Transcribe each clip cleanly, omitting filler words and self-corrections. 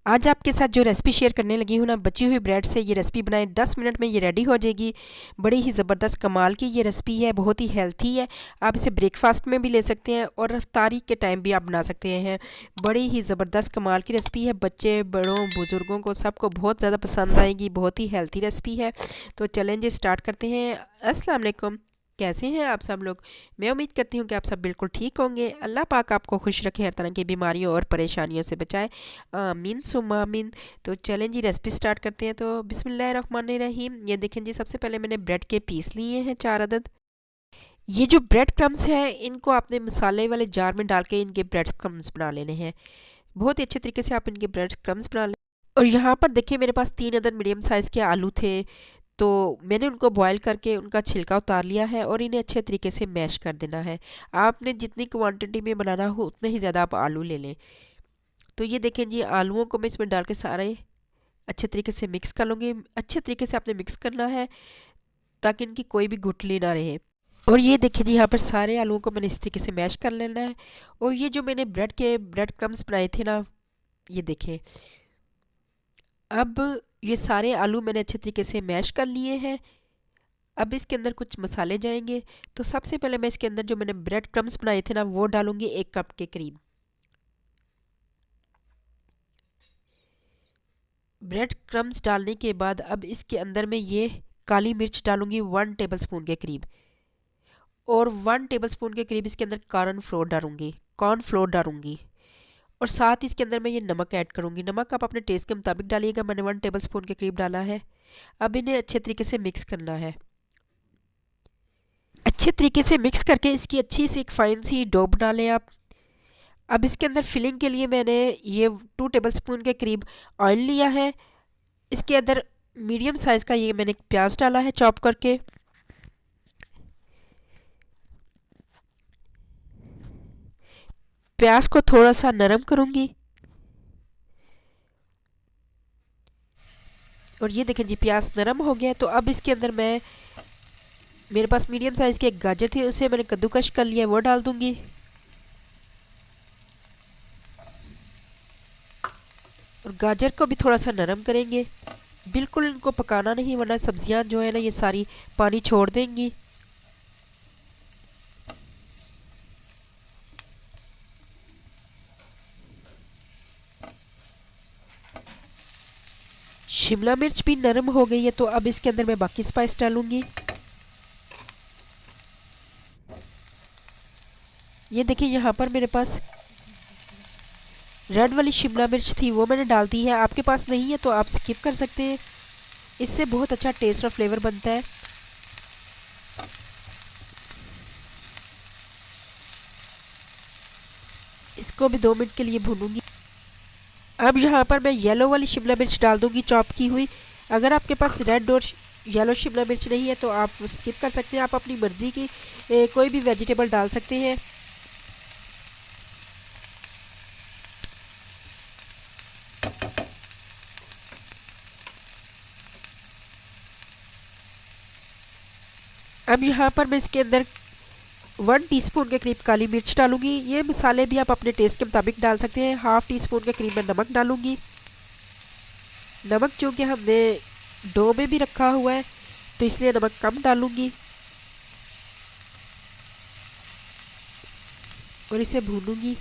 आज आपके साथ जो रेसिपी शेयर करने लगी हूँ ना, बची हुई ब्रेड से ये रेसिपी बनाएं, 10 मिनट में ये रेडी हो जाएगी। बड़ी ही ज़बरदस्त कमाल की ये रेसिपी है, बहुत ही हेल्थी है। आप इसे ब्रेकफास्ट में भी ले सकते हैं और इफ्तारी के टाइम भी आप बना सकते हैं। बड़ी ही ज़बरदस्त कमाल की रेसिपी है, बच्चे बड़ों बुज़ुर्गों को सबको बहुत ज़्यादा पसंद आएगी। बहुत ही हेल्थी रेसिपी है। तो चलें जी, स्टार्ट करते हैं। अस्सलाम वालेकुम, कैसे हैं आप सब लोग। मैं उम्मीद करती हूँ कि आप सब बिल्कुल ठीक होंगे। अल्लाह पाक आपको खुश रखे, हर तरह की बीमारियों और परेशानियों से बचाए, आमीन सुम्मा आमीन। तो चलें जी, रेसिपी स्टार्ट करते हैं। तो बिस्मिल्लाहिर्रहमानिर्रहीम। ये देखें जी, सबसे पहले मैंने ब्रेड के पीस लिए हैं 4 अदद। ये जो ब्रेड क्रम्स हैं, इनको आपने मसाले वाले जार में डाल के इनके ब्रेड क्रम्स बना लेने हैं। बहुत ही अच्छे तरीके से आप इनके ब्रेड क्रम्स बना लें। और यहाँ पर देखिए, मेरे पास 3 अदद मीडियम साइज़ के आलू थे। तो मैंने उनको बॉईल करके उनका छिलका उतार लिया है और इन्हें अच्छे तरीके से मैश कर देना है। आपने जितनी क्वांटिटी में बनाना हो उतने ही ज़्यादा आप आलू ले लें। तो ये देखें जी, आलूओं को मैं इसमें डाल के सारे अच्छे तरीके से मिक्स कर लूँगी। अच्छे तरीके से आपने मिक्स करना है ताकि इनकी कोई भी गुठली ना रहे। और ये देखिए जी, यहाँ पर सारे आलूओं को मैंने इस तरीके से मैश कर लेना है। और ये जो मैंने ब्रेड क्रम्स बनाए थे ना, ये देखें। अब ये सारे आलू मैंने अच्छे तरीके से मैश कर लिए हैं। अब इसके अंदर कुछ मसाले जाएंगे। तो सबसे पहले मैं इसके अंदर जो मैंने ब्रेड क्रम्स बनाए थे ना, वो डालूंगी 1 कप के करीब। ब्रेड क्रम्स डालने के बाद अब इसके अंदर मैं ये काली मिर्च डालूंगी 1 टेबलस्पून के करीब। और 1 टेबलस्पून के करीब इसके अंदर कॉर्नफ्लोर डालूंगी। और साथ ही इसके अंदर मैं ये नमक ऐड करूंगी। नमक आप अपने टेस्ट के मुताबिक डालिएगा, मैंने 1 टेबलस्पून के करीब डाला है। अब इन्हें अच्छे तरीके से मिक्स करना है। अच्छे तरीके से मिक्स करके इसकी अच्छी सी एक फाइन सी डो बना लें आप। अब इसके अंदर फिलिंग के लिए मैंने ये 2 टेबलस्पून के करीब ऑयल लिया है। इसके अंदर मीडियम साइज़ का ये मैंने प्याज डाला है चॉप करके। प्याज को थोड़ा सा नरम करूंगी। और ये देखें जी, प्याज नरम हो गया है। तो अब इसके अंदर मेरे पास मीडियम साइज़ की एक गाजर थी, उसे मैंने कद्दूकश कर लिया है, वो डाल दूंगी। और गाजर को भी थोड़ा सा नरम करेंगे। बिल्कुल इनको पकाना नहीं, वरना सब्जियां जो है ना, ये सारी पानी छोड़ देंगी। शिमला मिर्च भी नरम हो गई है। तो अब इसके अंदर मैं बाकी स्पाइस डालूंगी। ये देखिए, यहाँ पर मेरे पास रेड वाली शिमला मिर्च थी, वो मैंने डाल दी है। आपके पास नहीं है तो आप स्किप कर सकते हैं, इससे बहुत अच्छा टेस्ट और फ्लेवर बनता है। इसको भी 2 मिनट के लिए भूनूंगी। अब यहाँ पर मैं येलो वाली शिमला मिर्च डाल दूंगी, चॉप की हुई। अगर आपके पास रेड और येलो शिमला मिर्च नहीं है तो आप स्किप कर सकते हैं। आप अपनी मर्ज़ी की कोई भी वेजिटेबल डाल सकते हैं। अब यहाँ पर मैं इसके अंदर 1 टीस्पून के करीब काली मिर्च डालूंगी। ये मसाले भी आप अपने टेस्ट के मुताबिक डाल सकते हैं। हाफ टी स्पून के करीब मैं नमक डालूंगी। नमक चूँकि हमने डो में भी रखा हुआ है तो इसलिए नमक कम डालूंगी। और इसे भूनूंगी।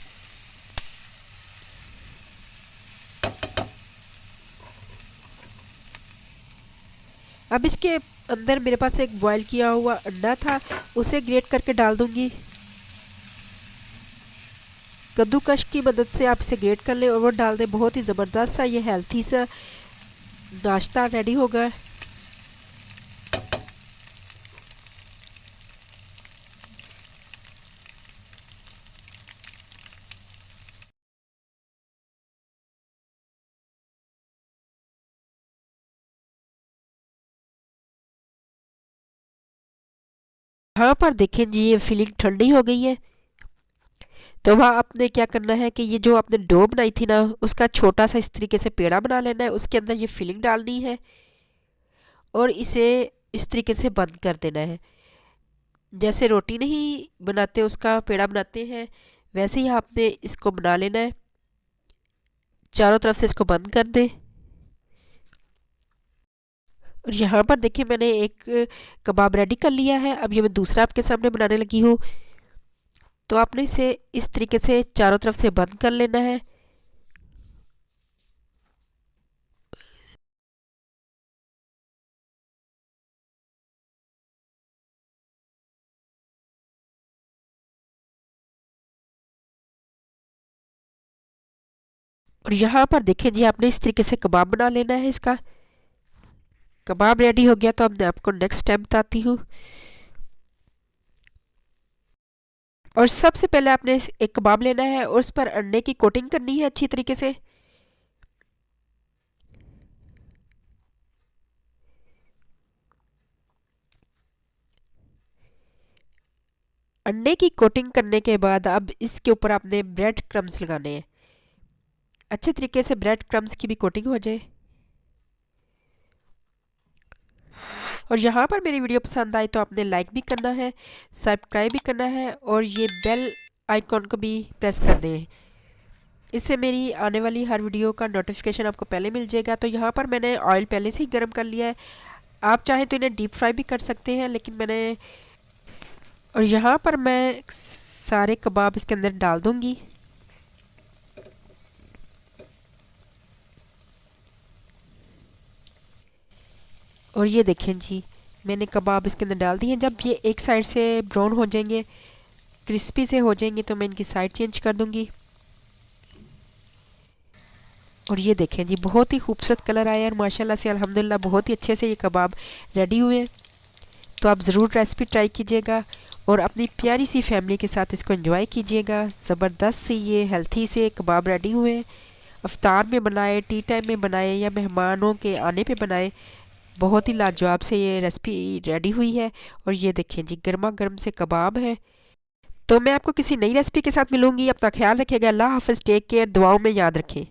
अब इसके अंदर मेरे पास एक बॉईल किया हुआ अंडा था, उसे ग्रेट करके डाल दूंगी। कद्दूकश की मदद से आप इसे ग्रेट कर लें और वो डाल दें। बहुत ही ज़बरदस्त सा ये हेल्थी सा नाश्ता रेडी होगा। यहाँ पर देखें जी, ये फिलिंग ठंडी हो गई है। तो वहाँ आपने क्या करना है कि ये जो आपने डो बनाई थी ना, उसका छोटा सा इस तरीके से पेड़ा बना लेना है। उसके अंदर ये फिलिंग डालनी है और इसे इस तरीके से बंद कर देना है। जैसे रोटी नहीं बनाते उसका पेड़ा बनाते हैं, वैसे ही आपने इसको बना लेना है। चारों तरफ से इसको बंद कर दें। और यहाँ पर देखिए मैंने एक कबाब रेडी कर लिया है। अब ये मैं दूसरा आपके सामने बनाने लगी हूँ। तो आपने इसे इस तरीके से चारों तरफ से बंद कर लेना है। और यहाँ पर देखिए जी, आपने इस तरीके से कबाब बना लेना है। इसका कबाब रेडी हो गया तो अब मैं आपको नेक्स्ट स्टेप बताती हूँ। और सबसे पहले आपने एक कबाब लेना है और उस पर अंडे की कोटिंग करनी है अच्छी तरीके से। अंडे की कोटिंग करने के बाद अब इसके ऊपर आपने ब्रेड क्रम्स लगाने हैं। अच्छे तरीके से ब्रेड क्रम्स की भी कोटिंग हो जाए। और यहाँ पर मेरी वीडियो पसंद आई तो आपने लाइक भी करना है, सब्सक्राइब भी करना है और ये बेल आइकॉन को भी प्रेस कर दें। इससे मेरी आने वाली हर वीडियो का नोटिफिकेशन आपको पहले मिल जाएगा। तो यहाँ पर मैंने ऑयल पहले से ही गर्म कर लिया है। आप चाहें तो इन्हें डीप फ्राई भी कर सकते हैं, लेकिन मैंने और यहाँ पर मैं सारे कबाब इसके अंदर डाल दूँगी। और ये देखें जी, मैंने कबाब इसके अंदर डाल दिए हैं। जब ये एक साइड से ब्राउन हो जाएंगे, क्रिस्पी से हो जाएंगे, तो मैं इनकी साइड चेंज कर दूँगी। और ये देखें जी, बहुत ही खूबसूरत कलर आया और माशाल्लाह से अल्हम्दुलिल्लाह बहुत ही अच्छे से ये कबाब रेडी हुए। तो आप ज़रूर रेसिपी ट्राई कीजिएगा और अपनी प्यारी सी फैमिली के साथ इसको एंजॉय कीजिएगा। ज़बरदस्त से ये हेल्थी से कबाब रेडी हुए। इफ्तार में बनाए, टी टाइम में बनाए या मेहमानों के आने पे बनाए, बहुत ही लाजवाब से ये रेसिपी रेडी हुई है। और ये देखें जी, गर्मा गर्म से कबाब है। तो मैं आपको किसी नई रेसिपी के साथ मिलूंगी। अपना ख्याल रखिएगा। अल्लाह हाफ़िज़, टेक केयर, दुआओं में याद रखें।